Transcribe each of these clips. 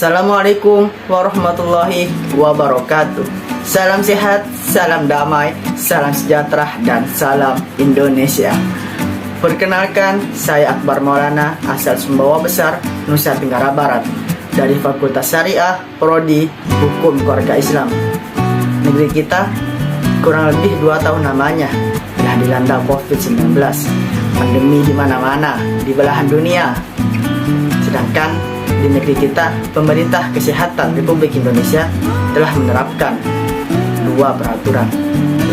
Assalamualaikum warahmatullahi wabarakatuh. Salam sehat, salam damai, salam sejahtera, dan salam Indonesia. Perkenalkan, saya Akbar Maulana, asal Sumbawa Besar, Nusa Tenggara Barat, dari Fakultas Syariah, Prodi Hukum Keluarga Islam. Negeri kita kurang lebih 2 tahun lamanya telah dilanda COVID-19, pandemi di mana-mana di belahan dunia. Sedangkan di negeri kita, pemerintah kesehatan Republik Indonesia telah menerapkan 2 peraturan.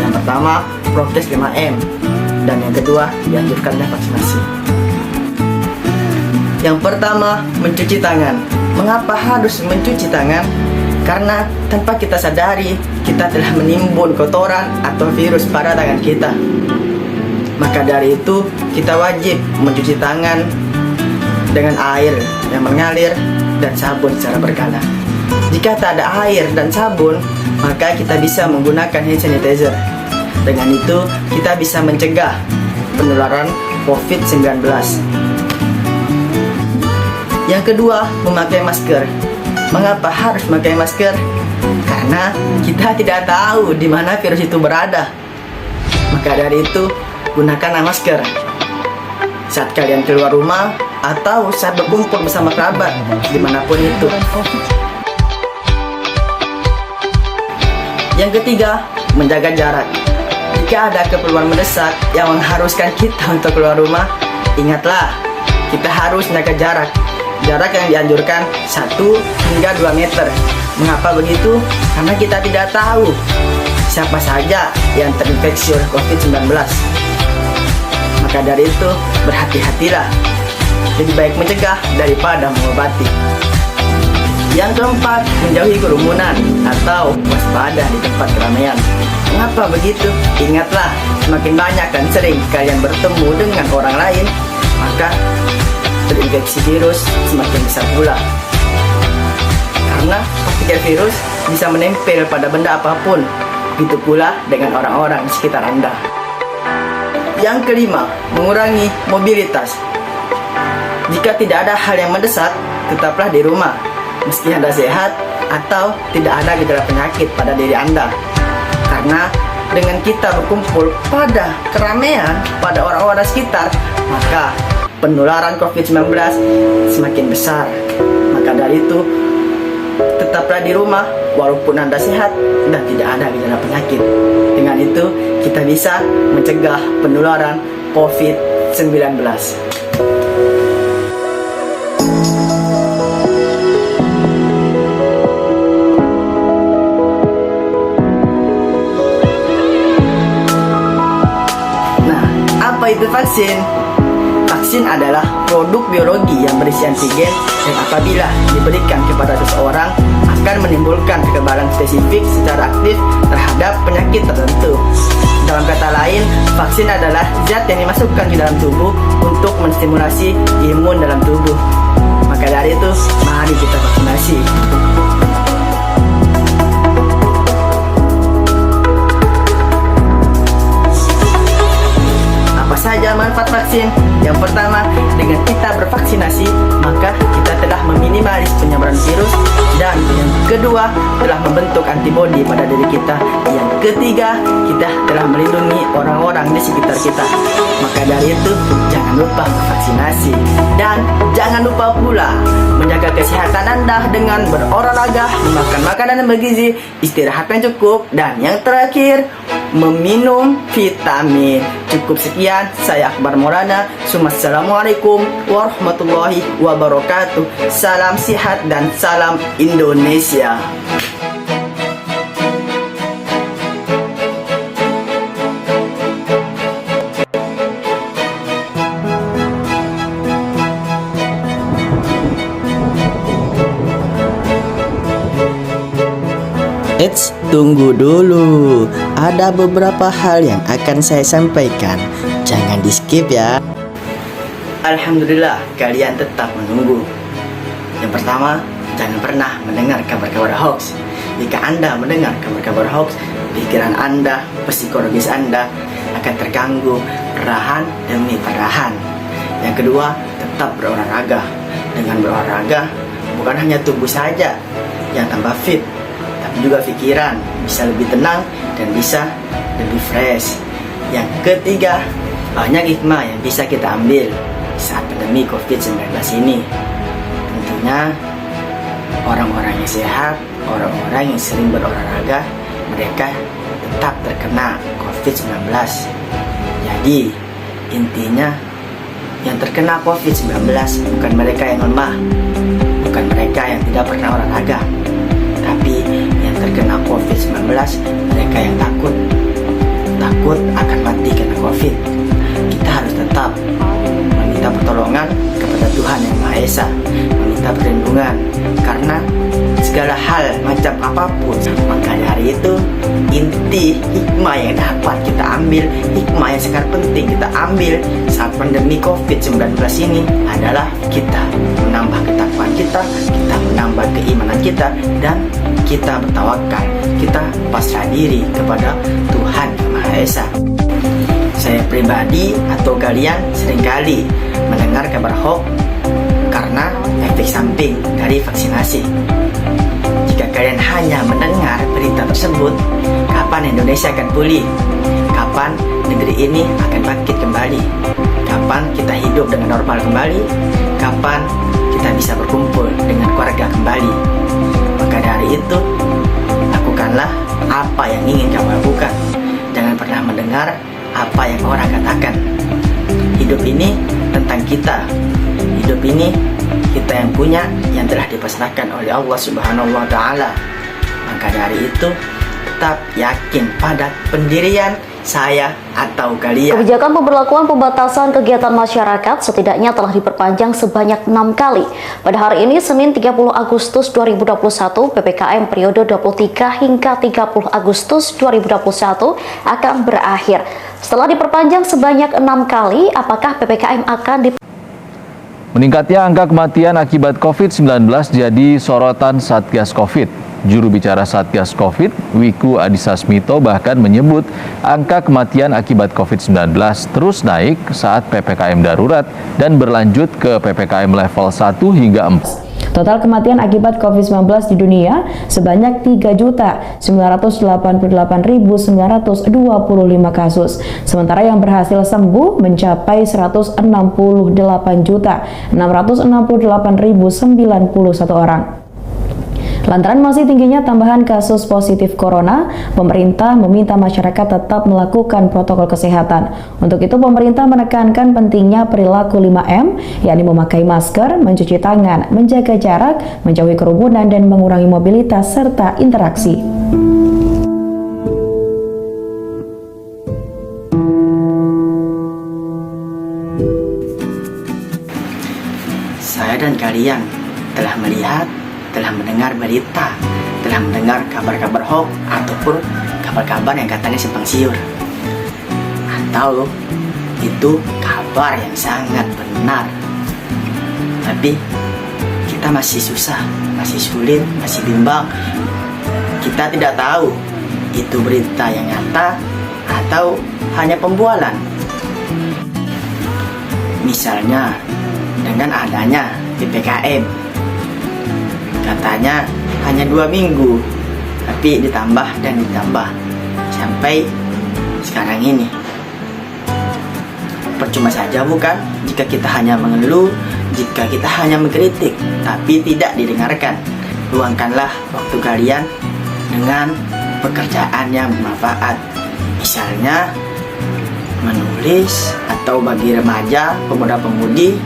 Yang pertama, prokes 5M, dan yang kedua, dianjurkannya vaksinasi. Yang pertama, mencuci tangan. Mengapa harus mencuci tangan? Karena tanpa kita sadari, kita telah menimbun kotoran atau virus pada tangan kita. Maka dari itu, kita wajib mencuci tangan dengan air yang mengalir dan sabun secara berkala. Jika tak ada air dan sabun, maka kita bisa menggunakan hand sanitizer. Dengan itu, kita bisa mencegah penularan COVID-19. Yang kedua, memakai masker. Mengapa harus memakai masker? Karena kita tidak tahu di mana virus itu berada. Maka dari itu, gunakanlah masker saat kalian keluar rumah atau saat berkumpul bersama kerabat dimanapun itu. Yang ketiga, menjaga jarak. Jika ada keperluan mendesak yang mengharuskan kita untuk keluar rumah, ingatlah, kita harus menjaga jarak. Jarak yang dianjurkan 1 hingga 2 meter. Mengapa begitu? Karena kita tidak tahu siapa saja yang terinfeksi oleh COVID-19. Maka dari itu, berhati-hatilah. Lebih baik mencegah daripada mengobati. Yang keempat, menjauhi kerumunan atau waspada di tempat keramaian. Mengapa begitu? Ingatlah, semakin banyak dan sering kalian bertemu dengan orang lain, maka terinfeksi virus semakin besar pula. Karena partikel virus bisa menempel pada benda apapun, begitu pula dengan orang-orang di sekitar Anda. Yang kelima, mengurangi mobilitas. Jika tidak ada hal yang mendesak, tetaplah di rumah, meski Anda sehat atau tidak ada gejala penyakit pada diri Anda. Karena dengan kita berkumpul pada keramaian, pada orang-orang sekitar, maka penularan COVID-19 semakin besar. Maka dari itu, tetaplah di rumah walaupun Anda sehat dan tidak ada gejala penyakit. Dengan itu, kita bisa mencegah penularan COVID-19. Nah, apa itu vaksin? Vaksin adalah produk biologi yang berisi antigen yang apabila diberikan kepada seseorang akan menimbulkan kekebalan spesifik secara aktif terhadap penyakit tertentu. Dalam kata lain, vaksin adalah zat yang dimasukkan ke dalam tubuh untuk menstimulasi imun dalam tubuh. Maka dari itu, mari kita vaksinasi. Apa saja manfaat vaksin? Yang pertama, dengan kita bervaksinasi, maka kita telah meminimalis penyebaran virus, dan yang kedua, telah membentuk antibodi pada diri kita. Yang ketiga, kita telah melindungi orang-orang di sekitar kita. Maka dari itu, jangan lupa bervaksinasi. Dan jangan lupa pula menjaga kesehatan Anda dengan berolahraga, memakan makanan yang bergizi, istirahat yang cukup, dan yang terakhir, meminum vitamin. Cukup sekian, saya Akbar Maulana. Assalamualaikum warahmatullahi wabarakatuh. Salam sehat dan salam Indonesia. Eits, tunggu dulu. Ada beberapa hal yang akan saya sampaikan. Jangan di skip ya. Alhamdulillah, kalian tetap menunggu. Yang pertama, jangan pernah mendengar kabar-kabar hoax. Jika Anda mendengar kabar-kabar hoax, pikiran Anda, psikologis Anda akan terganggu perlahan demi perlahan. Yang kedua, tetap berolahraga. Dengan berolahraga, bukan hanya tubuh saja yang tambah fit, tapi juga pikiran bisa lebih tenang dan bisa lebih fresh. Yang ketiga, banyak hikmah yang bisa kita ambil saat pandemi COVID-19 ini. Tentunya orang-orang yang sehat, orang-orang yang sering berolahraga, mereka tetap terkena COVID-19. Jadi intinya, yang terkena COVID-19 bukan mereka yang lemah, bukan mereka yang tidak pernah olahraga, tapi yang terkena COVID-19 mereka yang takut akan mati karena COVID. Kita harus tetap meminta pertolongan kepada Tuhan Yang Maha Esa, meminta perlindungan, karena segala hal macam apapun, maka dari itu inti hikmah yang dapat kita ambil, hikmah yang sangat penting kita ambil saat pandemi COVID-19 ini adalah kita menambah ketakwaan kita menambah keimanan kita, dan kita bertawakal, kita pasrah diri kepada Tuhan Yang Maha Esa. Saya pribadi atau kalian seringkali mendengar kabar hoax karena efek samping dari vaksinasi. Jika kalian hanya mendengar berita tersebut, kapan Indonesia akan pulih? Kapan negeri ini akan bangkit kembali? Kapan kita hidup dengan normal kembali? Kapan kita bisa berkumpul dengan keluarga kembali? Maka dari itu, lakukanlah apa yang ingin kamu lakukan. Jangan pernah mendengar apa yang orang katakan. Hidup ini tentang kita. Hidup ini kita yang punya, yang telah dipasrahkan oleh Allah Subhanahu wa Ta'ala. Maka dari itu, tetap yakin pada pendirian saya atau kalian. Kebijakan pemberlakuan pembatasan kegiatan masyarakat setidaknya telah diperpanjang sebanyak 6 kali. Pada hari ini, Senin 30 Agustus 2021, PPKM periode 23 hingga 30 Agustus 2021 akan berakhir. Setelah diperpanjang sebanyak 6 kali, apakah PPKM akan Meningkatnya angka kematian akibat COVID-19 jadi sorotan Satgas COVID. Juru bicara Satgas COVID, Wiku Adhisa Smito, bahkan menyebut angka kematian akibat COVID-19 terus naik saat PPKM darurat dan berlanjut ke PPKM level 1 hingga 4. Total kematian akibat COVID-19 di dunia sebanyak 3.988.925 kasus. Sementara yang berhasil sembuh mencapai 168.668.091 orang. Lantaran masih tingginya tambahan kasus positif corona, pemerintah meminta masyarakat tetap melakukan protokol kesehatan. Untuk itu, pemerintah menekankan pentingnya perilaku 5M, yakni memakai masker, mencuci tangan, menjaga jarak, menjauhi kerumunan, dan mengurangi mobilitas serta interaksi. Saya dan kalian telah melihat, telah mendengar berita, telah mendengar kabar-kabar hoax ataupun kabar-kabar yang katanya simpang siur, atau itu kabar yang sangat benar, tapi kita masih susah, masih sulit, masih bimbang. Kita tidak tahu itu berita yang nyata atau hanya pembualan. Misalnya dengan adanya PPKM, katanya hanya 2 minggu, tapi ditambah dan ditambah sampai sekarang ini. Percuma saja bukan jika kita hanya mengeluh, jika kita hanya mengkritik, tapi tidak didengarkan. Luangkanlah waktu kalian dengan pekerjaan yang bermanfaat. Misalnya menulis, atau bagi remaja, pemuda-pemudi,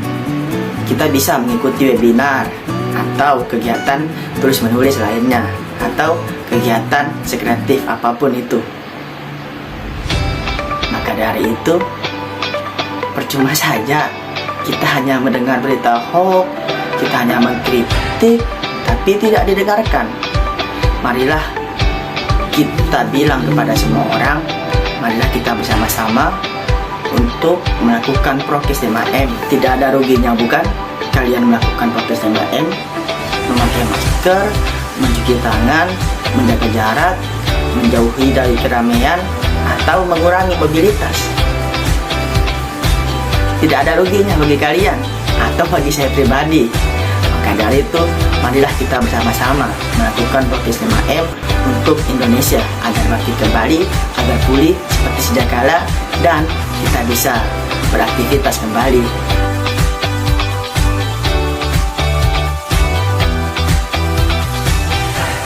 kita bisa mengikuti webinar atau kegiatan tulis menulis lainnya, atau kegiatan sekreatif apapun itu. Maka dari itu, percuma saja kita hanya mendengar berita hoax, kita hanya mengkritik tapi tidak didengarkan. Marilah kita bilang kepada semua orang, marilah kita bersama-sama untuk melakukan prokes 5M. Tidak ada ruginya bukan kalian melakukan prokes 5M, memakai masker, mencuci tangan, menjaga jarak, menjauhi dari keramaian, atau mengurangi mobilitas. Tidak ada ruginya bagi kalian atau bagi saya pribadi. Maka dari itu, marilah kita bersama-sama melakukan prokes 5M untuk Indonesia agar bangkit kembali, agar pulih seperti sedia kala, dan kita bisa beraktivitas kembali